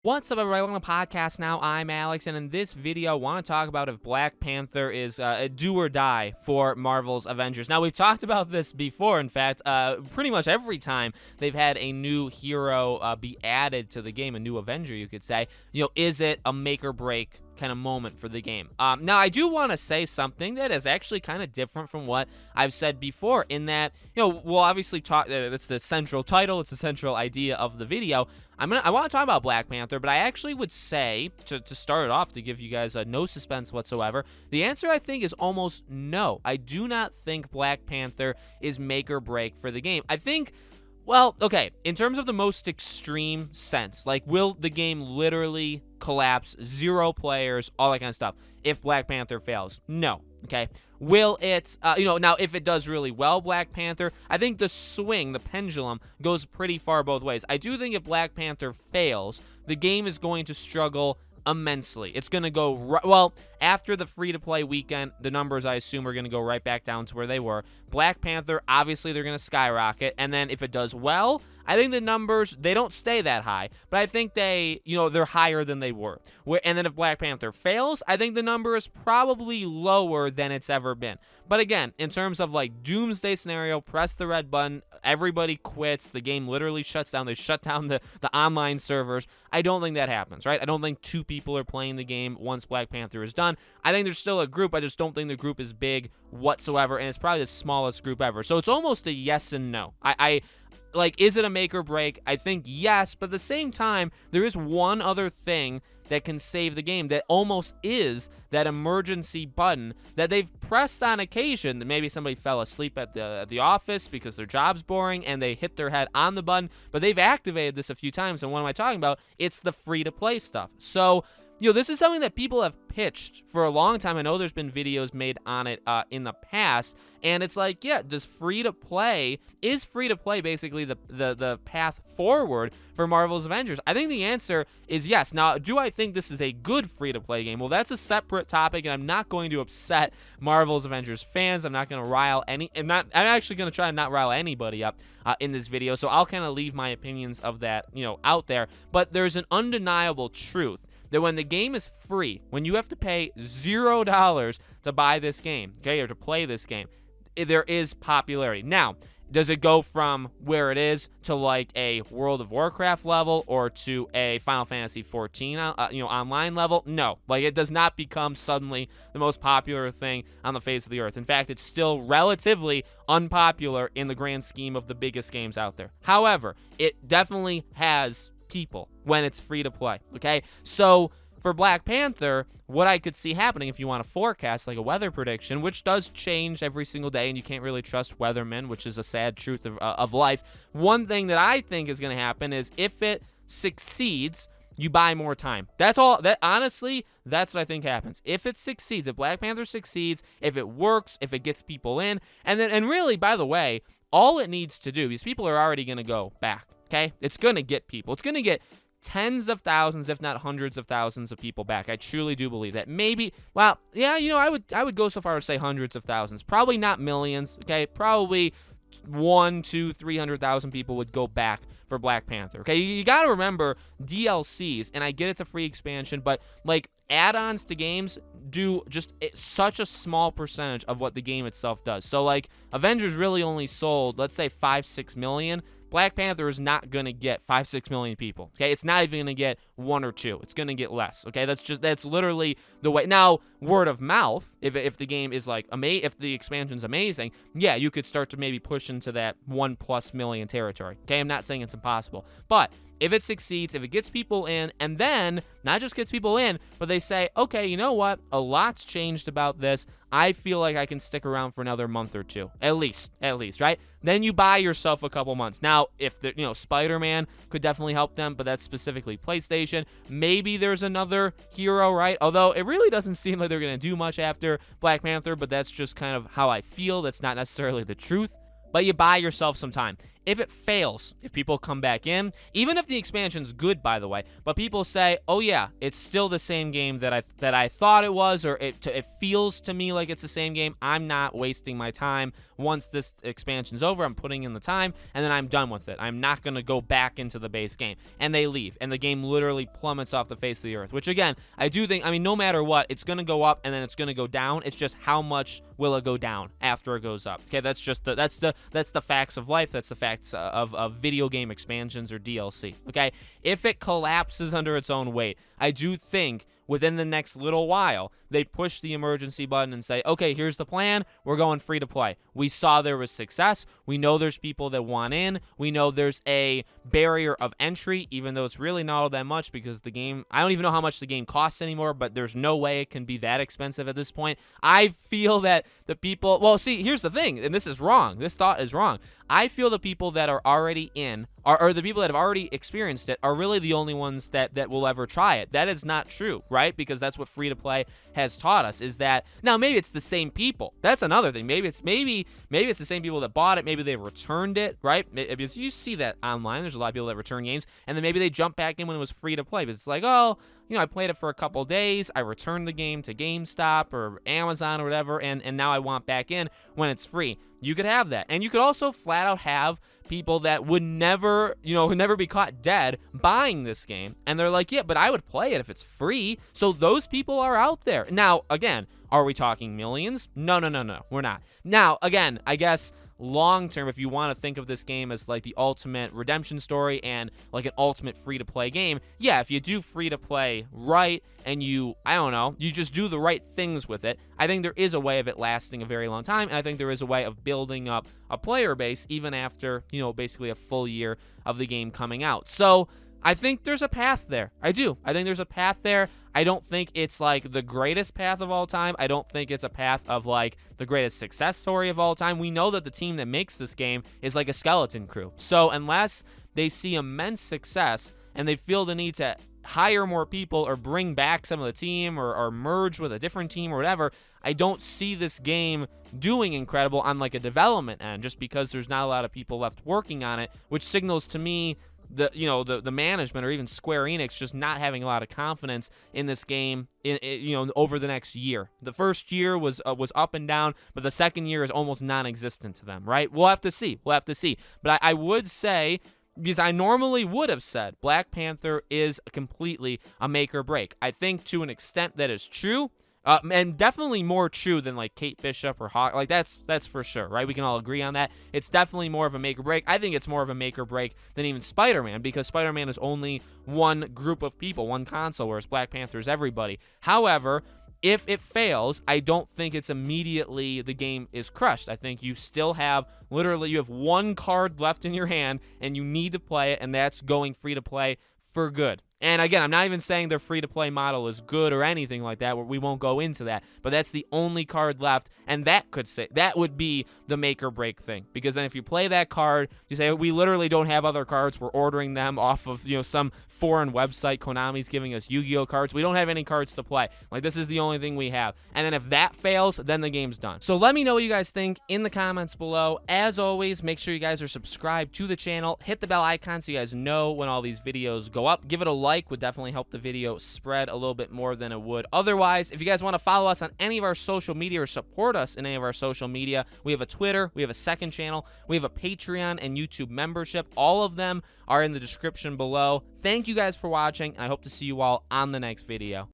What's up, everybody? Welcome to the podcast now. I'm Alex, and in this video, I want to talk about if Black Panther is a do or die for Marvel's Avengers. Now, we've talked about this before. In fact, pretty much every time they've had a new hero be added to the game, a new Avenger, you could say, is it a make or break kind of moment for the game? Now, I do want to say something that is actually kind of different from what I've said before, in that, we'll obviously talk, that's the central title, it's the central idea of the video. I want to talk about Black Panther, but I actually would say, to start it off, to give you guys no suspense whatsoever, the answer, I think, is almost no. I do not think Black Panther is make or break for the game. I think, well, okay, in terms of the most extreme sense, like, will the game literally collapse, 0 players, all that kind of stuff, if Black Panther fails? No, okay? Will it, now if it does really well, Black Panther, I think the swing, the pendulum, goes pretty far both ways. I do think if Black Panther fails, the game is going to struggle immensely. It's going to go, well, after the free-to-play weekend, the numbers, I assume, are going to go right back down to where they were. Black Panther, obviously, they're going to skyrocket, and then if it does well, I think the numbers, they don't stay that high, but I think they're higher than they were. And then if Black Panther fails, I think the number is probably lower than it's ever been. But again, in terms of like doomsday scenario, press the red button, everybody quits, the game literally shuts down, they shut down the online servers, I don't think that happens, right? I don't think 2 people are playing the game once Black Panther is done. I think there's still a group, I just don't think the group is big whatsoever, and it's probably the smallest group ever. So it's almost a yes and no. Like, is it a make or break? I think yes, but at the same time, there is one other thing that can save the game that almost is that emergency button that they've pressed on occasion. That maybe somebody fell asleep at the office because their job's boring and they hit their head on the button, but they've activated this a few times, and what am I talking about? It's the free-to-play stuff. So, this is something that people have pitched for a long time. I know there's been videos made on it in the past, and it's like, yeah, is free-to-play basically the path forward for Marvel's Avengers? I think the answer is yes. Now, do I think this is a good free-to-play game? Well, that's a separate topic, and I'm not going to upset Marvel's Avengers fans. I'm not going to rile I'm actually going to try to not rile anybody up in this video, so I'll kind of leave my opinions of that, out there. But there's an undeniable truth that when the game is free, when you have to pay $0 to buy this game, okay, or to play this game, there is popularity. Now, does it go from where it is to like a World of Warcraft level or to a Final Fantasy 14, online level? No, like it does not become suddenly the most popular thing on the face of the earth. In fact, it's still relatively unpopular in the grand scheme of the biggest games out there. However, it definitely has people when it's free to play, okay? So for Black Panther, what I could see happening, if you want to forecast like a weather prediction, which does change every single day, and you can't really trust weathermen, which is a sad truth of life, one thing that I think is going to happen is if it succeeds, you buy more time. That's all. Honestly, that's what I think happens. If it succeeds, if Black Panther succeeds, if it works, if it gets people in, and really, by the way, all it needs to do, these people are already going to go back. Okay, it's going to get people. It's going to get tens of thousands, if not hundreds of thousands of people back. I truly do believe that. Maybe, well, yeah, I would go so far as to say hundreds of thousands. Probably not millions, okay? Probably 1, 2, 300,000 people would go back for Black Panther, okay? You got to remember DLCs, and I get it's a free expansion, but, like, add-ons to games do just such a small percentage of what the game itself does. So, like, Avengers really only sold, let's say, 5-6 million. Black Panther is not going to get 5-6 million people, okay? It's not even going to get 1 or 2. It's going to get less, okay? That's literally the way. Now, word of mouth, if the game is like, if the expansion's amazing, yeah, you could start to maybe push into that 1+ million territory, okay? I'm not saying it's impossible, but if it succeeds, if it gets people in, and then not just gets people in, but they say, okay, you know what? A lot's changed about this. I feel like I can stick around for another month or 2, at least, right? Then you buy yourself a couple months. Now, if Spider-Man could definitely help them, but that's specifically PlayStation. Maybe there's another hero, right? Although it really doesn't seem like they're going to do much after Black Panther, but that's just kind of how I feel. That's not necessarily the truth. But you buy yourself some time. If it fails, if people come back in, even if the expansion's good, by the way, but people say, oh yeah, it's still the same game that I thought it was, or it feels to me like it's the same game, I'm not wasting my time. Once this expansion's over, I'm putting in the time, and then I'm done with it. I'm not going to go back into the base game. And they leave, and the game literally plummets off the face of the earth, which again, I do think, I mean, no matter what, it's going to go up, and then it's going to go down. It's just how much will it go down after it goes up. Okay, that's just that's the facts of life. That's the facts of video game expansions or DLC. Okay, if it collapses under its own weight, I do think within the next little while, they push the emergency button and say, okay, here's the plan. We're going free to play. We saw there was success. We know there's people that want in. We know there's a barrier of entry, even though it's really not all that much because the game, I don't even know how much the game costs anymore, but there's no way it can be that expensive at this point. I feel that the people, well, see, here's the thing, and this is wrong. This thought is wrong. I feel the people that are already in, or the people that have already experienced it, are really the only ones that will ever try it. That is not true, right? Because that's what free to play has taught us, is that now maybe it's the same people. That's another thing. Maybe it's the same people that bought it. Maybe they returned it, right? Because you see that online. There's a lot of people that return games, and then maybe they jump back in when it was free to play. But it's like, oh, you know, I played it for a couple days. I returned the game to GameStop or Amazon or whatever, and now I want back in when it's free. You could have that. And you could also flat out have people that would never, would never be caught dead buying this game. And they're like, yeah, but I would play it if it's free. So those people are out there. Now, again, are we talking millions? No, we're not. Now, again, I guess long term, if you want to think of this game as like the ultimate redemption story and like an ultimate free to play game, yeah, if you do free to play right and you just do the right things with it, I think there is a way of it lasting a very long time, and I think there is a way of building up a player base even after, basically a full year of the game coming out. So I think there's a path there. I do. I think there's a path there. I don't think it's like the greatest path of all time. I don't think it's a path of like the greatest success story of all time. We know that the team that makes this game is like a skeleton crew. So unless they see immense success and they feel the need to hire more people or bring back some of the team or merge with a different team or whatever, I don't see this game doing incredible on like a development end, just because there's not a lot of people left working on it, which signals to me the management or even Square Enix just not having a lot of confidence in this game over the next year. The first year was up and down, but the second year is almost non-existent to them, right? We'll have to see. But I would say, because I normally would have said Black Panther is completely a make or break. I think to an extent that is true. And definitely more true than like Kate Bishop or Hawk. Like that's for sure, right? We can all agree on that. It's definitely more of a make or break. I think it's more of a make or break than even Spider-Man, because Spider-Man is only one group of people, one console, whereas Black Panther is everybody. However, if it fails, I don't think it's immediately the game is crushed. I think you still have, literally, you have one card left in your hand, and you need to play it, and that's going free to play for good. And again, I'm not even saying their free-to-play model is good or anything like that. We won't go into that. But that's the only card left, and that would be the make-or-break thing. Because then if you play that card, you say, we literally don't have other cards. We're ordering them off of some foreign website. Konami's giving us Yu-Gi-Oh cards. We don't have any cards to play. Like, this is the only thing we have. And then if that fails, then the game's done. So let me know what you guys think in the comments below. As always, make sure you guys are subscribed to the channel. Hit the bell icon so you guys know when all these videos go up. Give it a like. Would definitely help the video spread a little bit more than it would otherwise. If you guys want to follow us on any of our social media or support us in any of our social media, we have a Twitter, we have a second channel, we have a Patreon and YouTube membership. All of them are in the description below. Thank you guys for watching, and I hope to see you all on the next video.